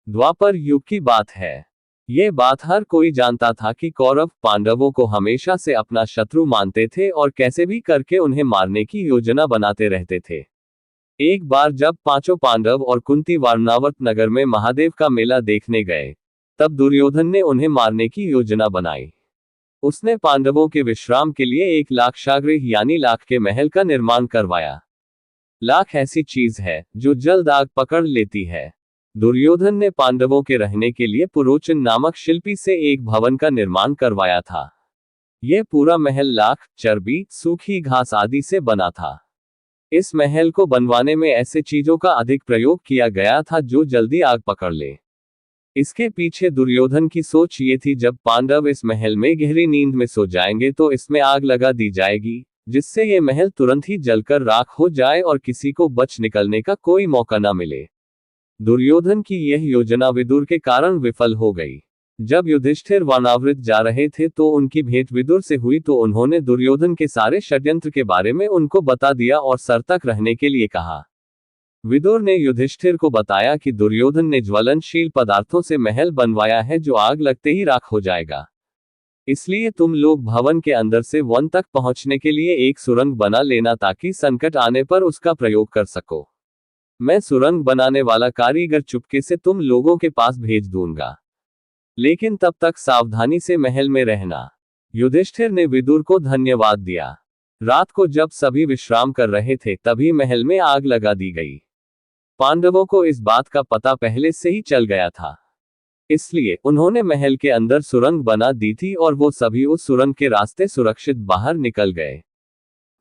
द्वापर युग की बात है। ये बात हर कोई जानता था कि कौरव पांडवों को हमेशा से अपना शत्रु मानते थे और कैसे भी करके उन्हें मारने की योजना बनाते रहते थे। एक बार जब पांचों पांडव और कुंती वारणावत नगर में महादेव का मेला देखने गए, तब दुर्योधन ने उन्हें मारने की योजना बनाई। उसने पांडवों के विश्राम के लिए एक लाक्षागृह यानी लाख के महल का निर्माण करवाया। लाख ऐसी चीज है जो जल्द आग पकड़ लेती है। दुर्योधन ने पांडवों के रहने के लिए पुरोचन नामक शिल्पी से एक भवन का निर्माण करवाया था। यह पूरा महल लाख, चर्बी, सूखी घास आदि से बना था। इस महल को बनवाने में ऐसे चीजों का अधिक प्रयोग किया गया था जो जल्दी आग पकड़ ले। इसके पीछे दुर्योधन की सोच ये थी, जब पांडव इस महल में गहरी नींद में सो जाएंगे तो इसमें आग लगा दी जाएगी, जिससे ये महल तुरंत ही जलकर राख हो जाए और किसी को बच निकलने का कोई मौका न मिले। दुर्योधन की यह योजना विदुर के कारण विफल हो गई। जब युधिष्ठिर वनावृत जा रहे थे तो उनकी भेंट विदुर से हुई, तो उन्होंने दुर्योधन के सारे षड्यंत्र के बारे में उनको बता दिया और सतर्क रहने के लिए कहा। विदुर ने युधिष्ठिर को बताया कि दुर्योधन ने ज्वलनशील पदार्थों से महल बनवाया है जो आग लगते ही राख हो जाएगा। इसलिए तुम लोग भवन के अंदर से वन तक पहुंचने के लिए एक सुरंग बना लेना ताकि संकट आने पर उसका प्रयोग कर सको। मैं सुरंग बनाने वाला कारीगर चुपके से तुम लोगों के पास भेज दूंगा, लेकिन तब तक सावधानी से महल में रहना। युधिष्ठिर ने विदुर को धन्यवाद दिया। रात को जब सभी विश्राम कर रहे थे तभी महल में आग लगा दी गई। पांडवों को इस बात का पता पहले से ही चल गया था, इसलिए उन्होंने महल के अंदर सुरंग बना दी थी और वो सभी उस सुरंग के रास्ते सुरक्षित बाहर निकल गए।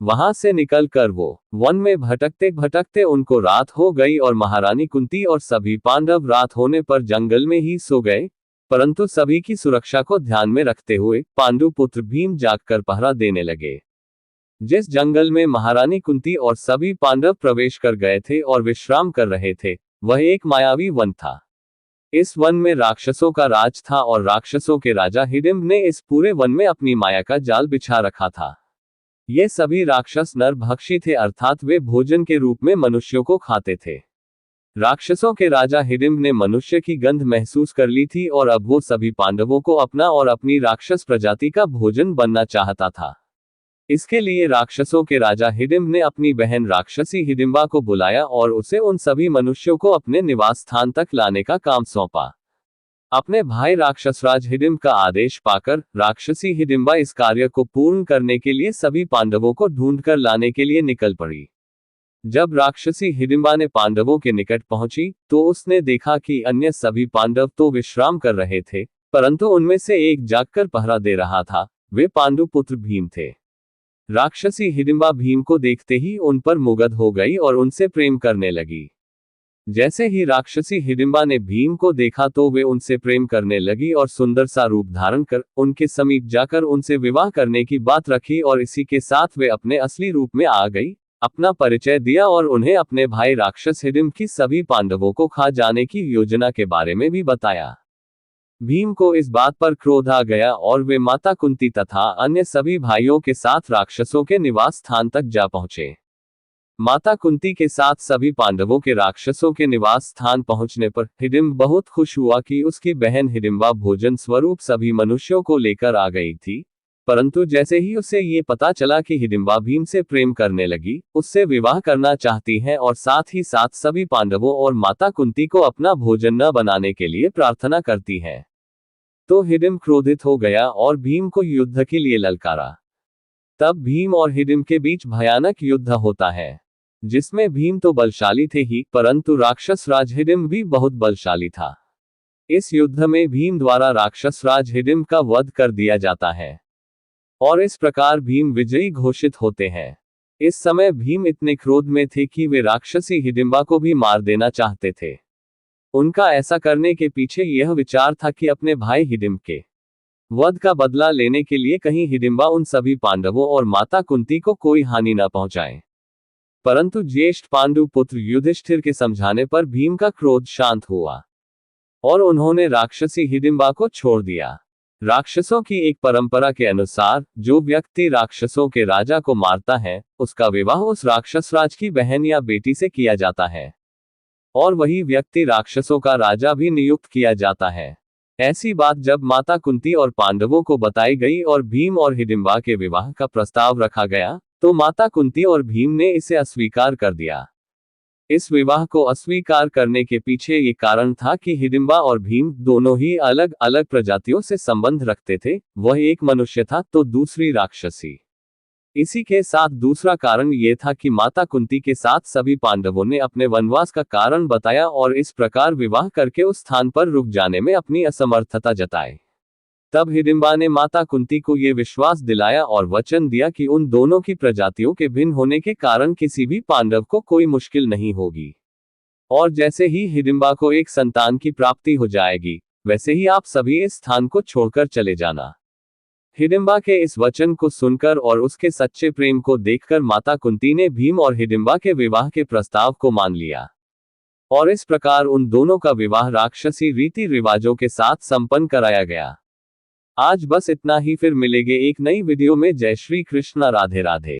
वहां से निकलकर वो वन में भटकते भटकते उनको रात हो गई और महारानी कुंती और सभी पांडव रात होने पर जंगल में ही सो गए। परंतु सभी की सुरक्षा को ध्यान में रखते हुए पांडु पुत्र भीम जागकर पहरा देने लगे। जिस जंगल में महारानी कुंती और सभी पांडव प्रवेश कर गए थे और विश्राम कर रहे थे, वह एक मायावी वन था। इस वन में राक्षसों का राज था और राक्षसों के राजा हिडिंब ने इस पूरे वन में अपनी माया का जाल बिछा रखा था। ये सभी राक्षस नरभक्षी थे, अर्थात वे भोजन के रूप में मनुष्यों को खाते थे। राक्षसों के राजा हिडिंब ने मनुष्य की गंध महसूस कर ली थी और अब वो सभी पांडवों को अपना और अपनी राक्षस प्रजाति का भोजन बनना चाहता था। इसके लिए राक्षसों के राजा हिडिंब ने अपनी बहन राक्षसी हिडिंबा को बुलाया और उसे उन सभी मनुष्यों को अपने निवास स्थान तक लाने का काम सौंपा। अपने भाई राक्षसराज हिडिंब का आदेश पाकर राक्षसी हिडिंबा इस कार्य को पूर्ण करने के लिए सभी पांडवों को ढूंढकर लाने के लिए निकल पड़ी। जब राक्षसी हिडिंबा ने पांडवों के निकट पहुंची तो उसने देखा कि अन्य सभी पांडव तो विश्राम कर रहे थे, परंतु उनमें से एक जागकर पहरा दे रहा था। वे पांडु पुत्र भीम थे। राक्षसी हिडिंबा भीम को देखते ही उन पर मुग्ध हो गई और उनसे प्रेम करने लगी। जैसे ही राक्षसी हिडिंबा ने भीम को देखा तो वे उनसे प्रेम करने लगी और सुंदर सा रूप धारण कर उनके समीप जाकर उनसे विवाह करने की बात रखी और इसी के साथ वे अपने असली रूप में आ गई, अपना परिचय दिया और उन्हें अपने भाई राक्षस हिडिंब की सभी पांडवों को खा जाने की योजना के बारे में भी बताया। भीम को इस बात पर क्रोध आ गया और वे माता कुंती तथा अन्य सभी भाइयों के साथ राक्षसों के निवास स्थान तक जा पहुंचे। माता कुंती के साथ सभी पांडवों के राक्षसों के निवास स्थान पहुंचने पर हिडिंब बहुत खुश हुआ कि उसकी बहन हिडिंबा भोजन स्वरूप सभी मनुष्यों को लेकर आ गई थी। परंतु जैसे ही उसे ये पता चला कि हिडिंबा भीम से प्रेम करने लगी, उससे विवाह करना चाहती है और साथ ही साथ सभी पांडवों और माता कुंती को अपना भोजन न बनाने के लिए प्रार्थना करती है, तो हिडिंब क्रोधित हो गया और भीम को युद्ध के लिए ललकारा। तब भीम और हिडिंब के बीच भयानक युद्ध होता है, जिसमें भीम तो बलशाली थे ही, परंतु राक्षस राज हिडिंब भी बहुत बलशाली था। इस युद्ध में भीम द्वारा राक्षस राज हिडिंब का वध कर दिया जाता है और इस प्रकार भीम विजयी घोषित होते हैं। इस समय भीम इतने क्रोध में थे कि वे राक्षसी हिडिंबा को भी मार देना चाहते थे। उनका ऐसा करने के पीछे यह विचार था कि अपने भाई हिडिंब के वध का बदला लेने के लिए कहीं हिडिंबा उन सभी पांडवों और माता कुंती को कोई हानि न पहुंचाए। परंतु ज्येष्ठ पांडु पुत्र युधिष्ठिर के समझाने पर भीम का क्रोध शांत हुआ और उन्होंने राक्षसी हिडिंबा को छोड़ दिया। राक्षसों की एक परंपरा के अनुसार जो व्यक्ति राक्षसों के राजा को मारता है, उसका विवाह उस राक्षस राज की बहन या बेटी से किया जाता है। और वही व्यक्ति राक्षसों का राजा भी नियुक्त किया जाता है। ऐसी बात जब माता कुंती और पांडवों को बताई गई और भीम और हिडिंबा के विवाह का प्रस्ताव रखा गया, तो माता कुंती और भीम ने इसे अस्वीकार कर दिया। इस विवाह को अस्वीकार करने के पीछे ये कारण था कि हिडिंबा और भीम दोनों ही अलग अलग प्रजातियों से संबंध रखते थे, वह एक मनुष्य था तो दूसरी राक्षसी। इसी के साथ दूसरा कारण ये था कि माता कुंती के साथ सभी पांडवों ने अपने वनवास का कारण बताया और इस प्रकार विवाह करके उस स्थान पर रुक जाने में अपनी असमर्थता जताई। तब हिडिंबा ने माता कुंती को ये विश्वास दिलाया और वचन दिया कि उन दोनों की प्रजातियों के भिन्न होने के कारण किसी भी पांडव को कोई मुश्किल नहीं होगी, और जैसे ही हिडिंबा को एक संतान की प्राप्ति हो जाएगी, वैसे ही आप सभी इस स्थान को छोड़कर चले जाना। हिडिंबा के इस वचन को सुनकर और उसके सच्चे प्रेम को देखकर माता कुंती ने भीम और हिडिंबा के विवाह के प्रस्ताव को मान लिया, और इस प्रकार उन दोनों का विवाह राक्षसी रीति रिवाजों के साथ संपन्न कराया गया। आज बस इतना ही, फिर मिलेंगे एक नई वीडियो में। जय श्री कृष्ण, राधे राधे।